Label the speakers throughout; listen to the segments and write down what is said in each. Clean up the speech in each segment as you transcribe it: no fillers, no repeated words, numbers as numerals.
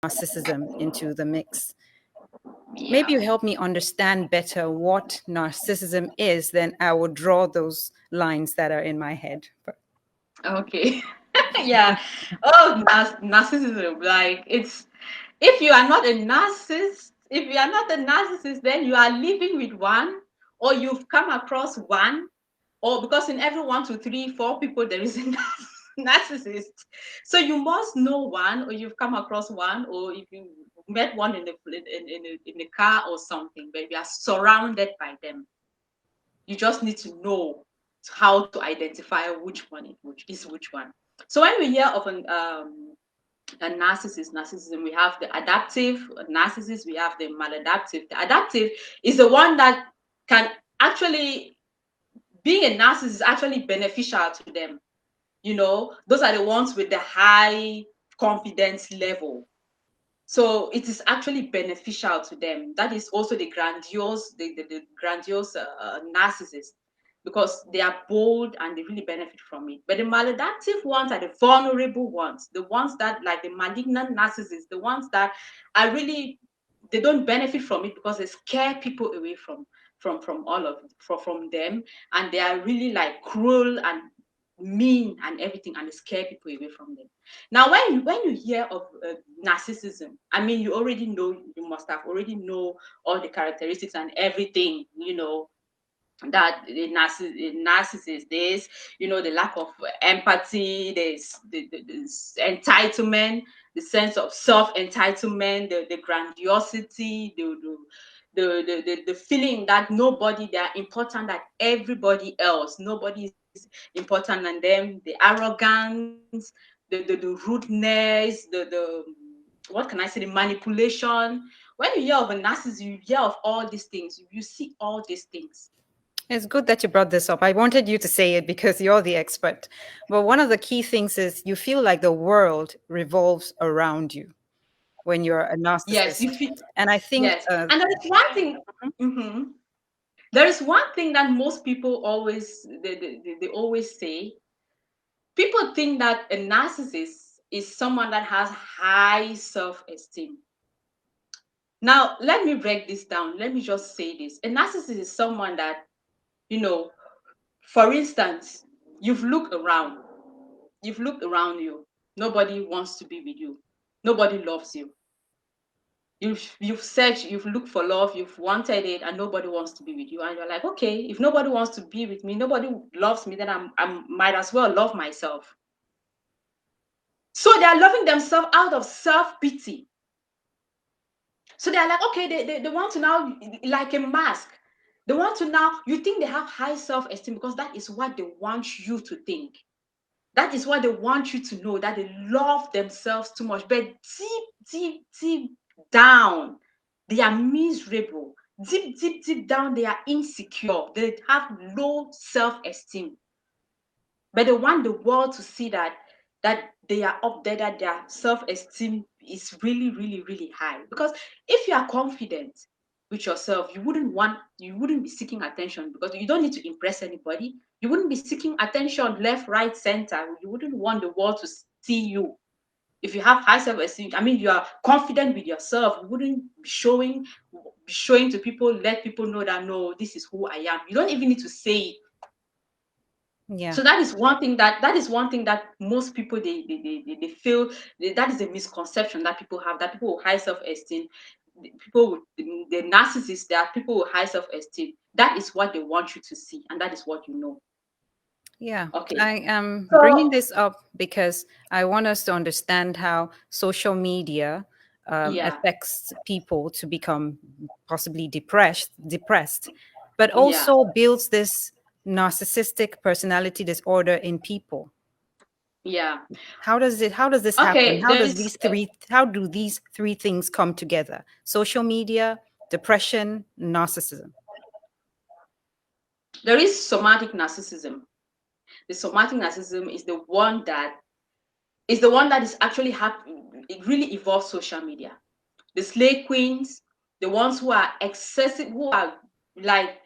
Speaker 1: narcissism into the mix.
Speaker 2: Yeah.
Speaker 1: Maybe you help me understand better what narcissism is, then I will draw those lines that are in my head.
Speaker 2: Okay. Yeah. Oh, narcissism. Like, it's, if you are not a narcissist, if you are not a narcissist, then you are living with one, or you've come across one, or because in every 1 to 3, 4 people there is a narcissist. So you must know one, or you've come across one, or if you met one in a car or something, but you are surrounded by them. You just need to know how to identify which one is which one. So when we hear of a narcissism, we have the adaptive narcissist, we have the maladaptive. The adaptive is the one that can actually, being a narcissist is actually beneficial to them. Those are the ones with the high confidence level. So it is actually beneficial to them. That is also the grandiose, the grandiose narcissist, because they are bold and they really benefit from it. But the maladaptive ones are the vulnerable ones, the ones that, like the malignant narcissists, the ones that are really, they don't benefit from it because they scare people away from all of from them, and they are really like cruel and mean and everything, and they scare people away from them. Now, when you hear of narcissism, I mean, you must have already know all the characteristics and everything, that a narcissist is, the lack of empathy, this entitlement, the sense of self-entitlement, the grandiosity, the feeling that nobody, they are important than everybody else. Nobody is important than them. The arrogance, the rudeness, the what can I say, the manipulation. When you hear of a narcissist, you hear of all these things. You see all these things.
Speaker 1: It's good that you brought this up. I wanted you to say it because you're the expert. But one of the key things is you feel like the world revolves around you when you're a
Speaker 2: Yes,
Speaker 1: narcissist.
Speaker 2: you feel.
Speaker 1: And I think,
Speaker 2: Yes, and there is one thing. Mhm. There is one thing that most people always they always say. People think that a narcissist is someone that has high self-esteem. Now, let me break this down. Let me just say this. A narcissist is someone that, you know, for instance, you've looked around you. Nobody wants to be with you. Nobody loves you. You've searched, you've looked for love, you've wanted it, and nobody wants to be with you. And you're like, okay, if nobody wants to be with me, nobody loves me, then I might as well love myself. So they are loving themselves out of self-pity. So they're like, okay, they want to now, like a mask. They want to now, you think they have high self-esteem because that is what they want you to think. That is what they want you to know, that they love themselves too much. But deep down, they are miserable. Deep down, they are insecure. They have low self-esteem. But they want the world to see that they are up there, that their self-esteem is really high. Because if you are confident with yourself, you wouldn't be seeking attention, because you don't need to impress anybody. You wouldn't be seeking attention left, right, center. You wouldn't want the world to see you. If you have high self-esteem, I mean, you are confident with yourself, you wouldn't be showing to people, let people know that, no, this is who I am. You don't even need to say it.
Speaker 1: yeah.
Speaker 2: So that is one thing that most people, they feel, that is a misconception that people have, that people with high self-esteem, people with the narcissists, there are people with high self-esteem. That is what they want you to see, and that is what you know.
Speaker 1: Yeah,
Speaker 2: Okay.
Speaker 1: I am bringing
Speaker 2: So
Speaker 1: this up because I want us to understand how social media
Speaker 2: yeah,
Speaker 1: affects people to become possibly depressed, but
Speaker 2: yeah,
Speaker 1: also builds this narcissistic personality disorder in people.
Speaker 2: yeah.
Speaker 1: How does this happen?
Speaker 2: Okay, there is
Speaker 1: How do these three things come together? Social media, depression, narcissism.
Speaker 2: somatic narcissism. The somatic narcissism is the one that is actually happening. It really involves social media. The slay queens, the ones who are excessive, who are like,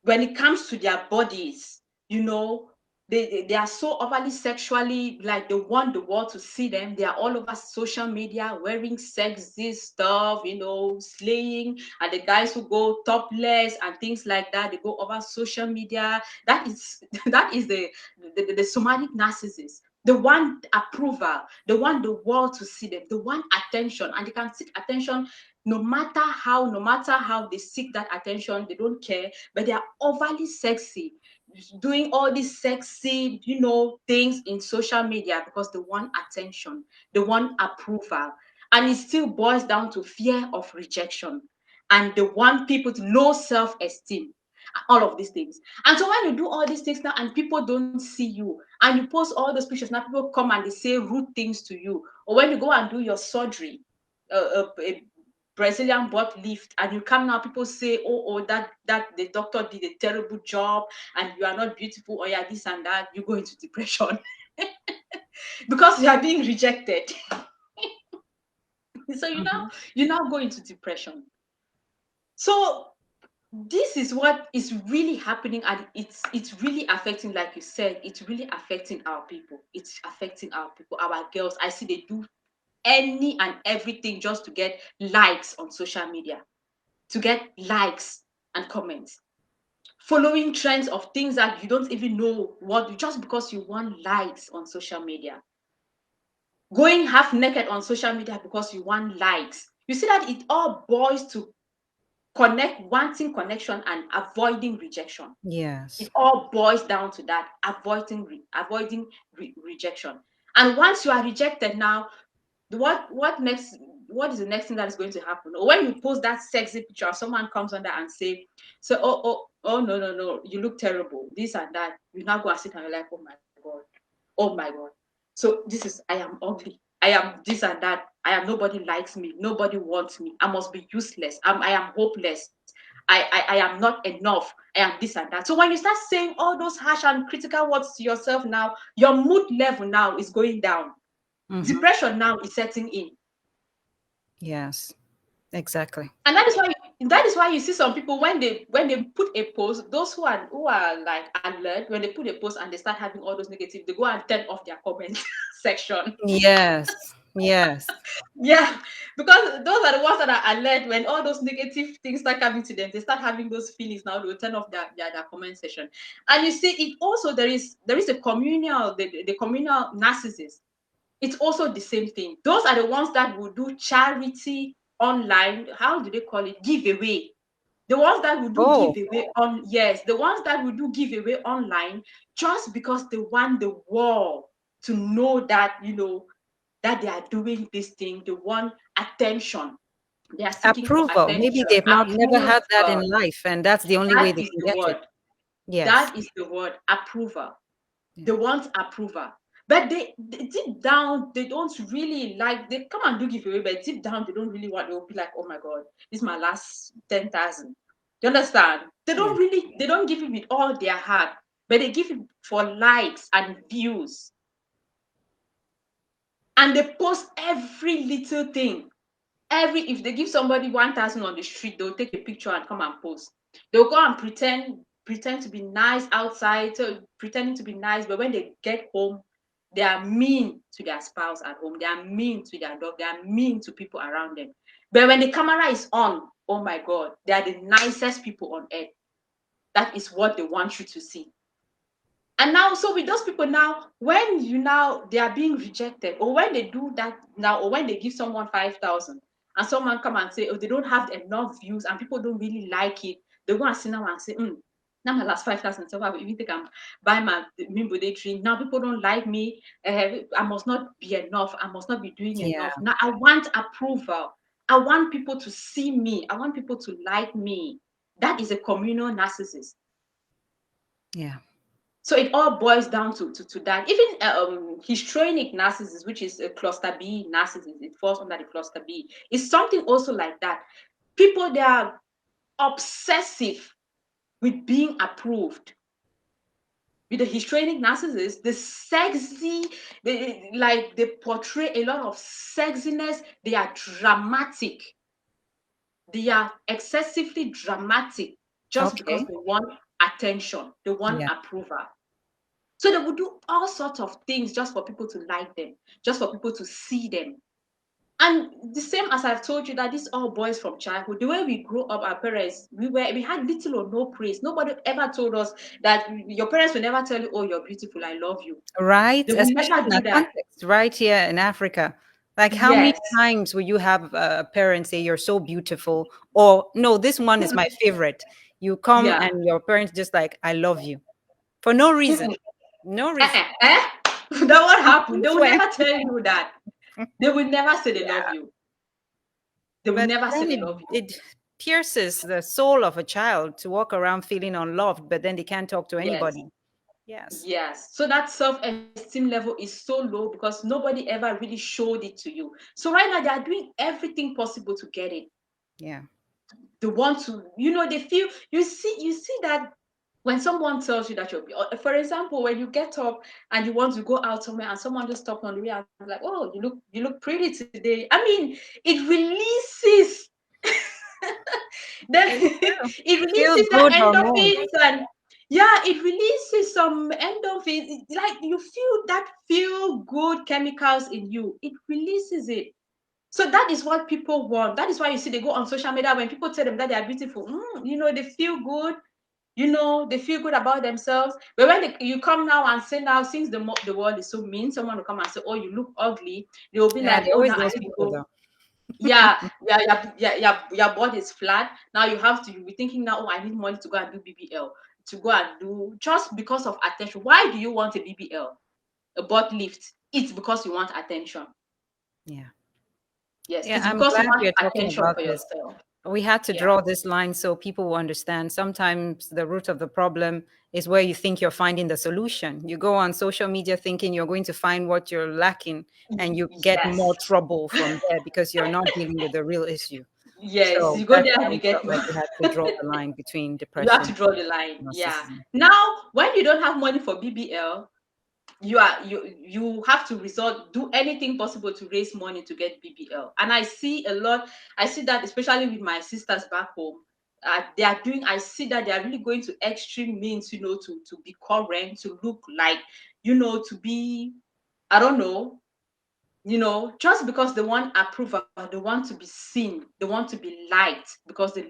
Speaker 2: when it comes to their bodies, you know, They are so overly sexually, like they want the world to see them. They are all over social media wearing sexy stuff, slaying, and the guys who go topless and things like that, they go over social media. That is that is the somatic narcissist. The one approval, the one the world to see them, the one attention, and they can seek attention no matter how they seek that attention, they don't care, but they are overly sexy, doing all these sexy, things in social media because they want attention, they want approval. And it still boils down to fear of rejection. And they want people to low self-esteem, all of these things. And so when you do all these things now and people don't see you and you post all those pictures, now people come and they say rude things to you. Or when you go and do your surgery, a Brazilian butt lift, and you come now, people say, that the doctor did a terrible job, and you are not beautiful, or yeah, this and that, you go into depression because you are being rejected. So you now go into depression. So this is what is really happening, and it's really affecting, like you said, it's really affecting our people. It's affecting our people, our girls. I see they do any and everything just to get likes on social media, to get likes and comments, following trends of things that you don't even know what, just because you want likes on social media, going half naked on social media because you want likes. You see that it all boils to wanting connection and avoiding rejection.
Speaker 1: Yes.
Speaker 2: It all boils down to that, avoiding rejection. And once you are rejected now, what next? What is the next thing that is going to happen? Or when you post that sexy picture, someone comes under and say, so no, you look terrible, this and that. You now go and sit and you're like, oh my god. So this is, I am ugly, I am this and that, nobody likes me, nobody wants me, I must be useless, I am hopeless, I am not enough, I am this and that. So when you start saying all those harsh and critical words to yourself, now your mood level now is going down. Depression now is setting in.
Speaker 1: Yes, exactly.
Speaker 2: And that is why you see some people, when they put a post, those who are like alert, when they put a post and they start having all those negative, they go and turn off their comment section.
Speaker 1: Yes, yes.
Speaker 2: Yeah, because those are the ones that are alert. When all those negative things start coming to them, they start having those feelings. Now they will turn off their comment section. And you see, it also, there is a communal, the communal narcissist. It's also the same thing. Those are the ones that will do charity online. How do they call it? Giveaway. The ones that will do
Speaker 1: Oh,
Speaker 2: giveaway on, yes, the ones that will do giveaway online just because they want the world to know that, that they are doing this thing. They want attention. They are seeking for
Speaker 1: approval. Maybe
Speaker 2: attention.
Speaker 1: they've not never had that in
Speaker 2: Approval.
Speaker 1: life, and that's the only way
Speaker 2: That
Speaker 1: they
Speaker 2: is
Speaker 1: can
Speaker 2: the
Speaker 1: get it.
Speaker 2: word.
Speaker 1: Yes.
Speaker 2: That is the word. Approval.
Speaker 1: Yeah.
Speaker 2: They want approval. But they deep down, they don't really like, they come and do giveaway, but deep down, they don't really want, they'll be like, oh my God, this is my last 10,000. Do you understand?
Speaker 1: Yeah.
Speaker 2: They don't give it with all their heart, but they give it for likes and views. And they post every little thing. If they give somebody 1,000 on the street, they'll take a picture and come and post. They'll go and pretend to be nice outside, so pretending to be nice, but when they get home, they are mean to their spouse at home, they are mean to their dog, they are mean to people around them. But when the camera is on, oh my God, they are the nicest people on earth. That is what they want you to see. And now, so with those people now, when they are being rejected, or when they do that now, or when they give someone 5,000 and someone come and say, oh, they don't have enough views and people don't really like it, they go and sit now and say, now my last 5,000, so I will even think I'm buy my Mimbo Day drink. Now people don't like me. I must not be enough. I must not be doing
Speaker 1: Yeah.
Speaker 2: enough. Now I want approval. I want people to see me. I want people to like me. That is a communal narcissist.
Speaker 1: Yeah.
Speaker 2: So it all boils down to that. Even histrionic narcissist, which is a cluster B narcissist, it falls under the cluster B. It's something also like that. People, they are obsessive with being approved. With the histrionic narcissist, the sexy, they portray a lot of sexiness. They are dramatic. They are excessively dramatic just because
Speaker 1: Okay.
Speaker 2: they want attention. They want
Speaker 1: Yeah.
Speaker 2: approval. So they would do all sorts of things just for people to like them, just for people to see them. And the same as I've told you that these all boys from childhood, the way we grew up, our parents, we had little or no praise. Nobody ever told us that your parents will never tell you, "Oh, you're beautiful, I love you."
Speaker 1: Right?
Speaker 2: They will
Speaker 1: Especially
Speaker 2: never
Speaker 1: in
Speaker 2: do
Speaker 1: our
Speaker 2: that.
Speaker 1: context, right here in Africa. Like, how many
Speaker 2: Yes.
Speaker 1: times will you have a parent say, "You're so beautiful," or "No, this one is my favorite." You come
Speaker 2: Yeah.
Speaker 1: and your parents just like, "I love you," for no reason.
Speaker 2: Mm-mm.
Speaker 1: No
Speaker 2: Eh,
Speaker 1: reason.
Speaker 2: eh, eh? That what happened.
Speaker 1: I
Speaker 2: They will
Speaker 1: swear.
Speaker 2: never tell you that. They will never say they love
Speaker 1: Yeah.
Speaker 2: you. They will
Speaker 1: But
Speaker 2: never say
Speaker 1: then
Speaker 2: they
Speaker 1: it
Speaker 2: love you.
Speaker 1: it pierces the soul of a child to walk around feeling unloved, but then they can't talk to
Speaker 2: Yes.
Speaker 1: anybody. Yes.
Speaker 2: Yes. So that self-esteem level is so low because nobody ever really showed it to you. So right now they are doing everything possible to get it.
Speaker 1: Yeah.
Speaker 2: They want to, they feel, you see that when someone tells you that for example, when you get up and you want to go out somewhere and someone just stops on the way and is like, "Oh, you look pretty today." I mean, it releases then
Speaker 1: It's true.
Speaker 2: it
Speaker 1: Feel
Speaker 2: releases that
Speaker 1: good hormones.
Speaker 2: endorphins, and yeah, it releases some endorphins. Like you feel that feel good chemicals in you. It releases it. So that is what people want. That is why you see they go on social media when people tell them that they are beautiful. They feel good. They feel good about themselves. But when you come now and say now, since the world is so mean, someone will come and say, "Oh, you look ugly." They will be
Speaker 1: Yeah,
Speaker 2: like,
Speaker 1: they
Speaker 2: "Oh,
Speaker 1: always
Speaker 2: now I
Speaker 1: those
Speaker 2: need to
Speaker 1: people
Speaker 2: go."
Speaker 1: though.
Speaker 2: Yeah, your body is flat. Now you'll be thinking now, "Oh, I need money to go and do BBL, to go and do just because of attention." Why do you want a BBL, a butt lift? It's because you want attention.
Speaker 1: Yeah.
Speaker 2: Yes,
Speaker 1: Yeah,
Speaker 2: it's
Speaker 1: I'm
Speaker 2: because you
Speaker 1: glad we
Speaker 2: want
Speaker 1: are talking
Speaker 2: attention
Speaker 1: about
Speaker 2: for
Speaker 1: this.
Speaker 2: yourself.
Speaker 1: We had to
Speaker 2: Yeah.
Speaker 1: draw this line so people will understand. Sometimes the root of the problem is where you think you're finding the solution. You go on social media thinking you're going to find what you're lacking, and you get
Speaker 2: Yes.
Speaker 1: more trouble from there because you're not dealing with the real issue.
Speaker 2: Yes,
Speaker 1: So
Speaker 2: you go
Speaker 1: that's
Speaker 2: there
Speaker 1: why
Speaker 2: and you
Speaker 1: we
Speaker 2: get
Speaker 1: felt like we had to draw the line between
Speaker 2: you have
Speaker 1: depression
Speaker 2: to draw the line.
Speaker 1: and
Speaker 2: Yeah.
Speaker 1: narcissism.
Speaker 2: Now, when you don't have money for BBL, you have to do anything possible to raise money to get BBL. And I see that especially with my sisters back home. They are doing I see that they are really going to extreme means, to be current, to look like, to be, I don't know, just because they want approval, they want to be seen, they want to be liked because they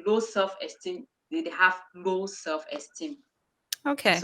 Speaker 2: have low self-esteem.
Speaker 1: Okay.
Speaker 2: So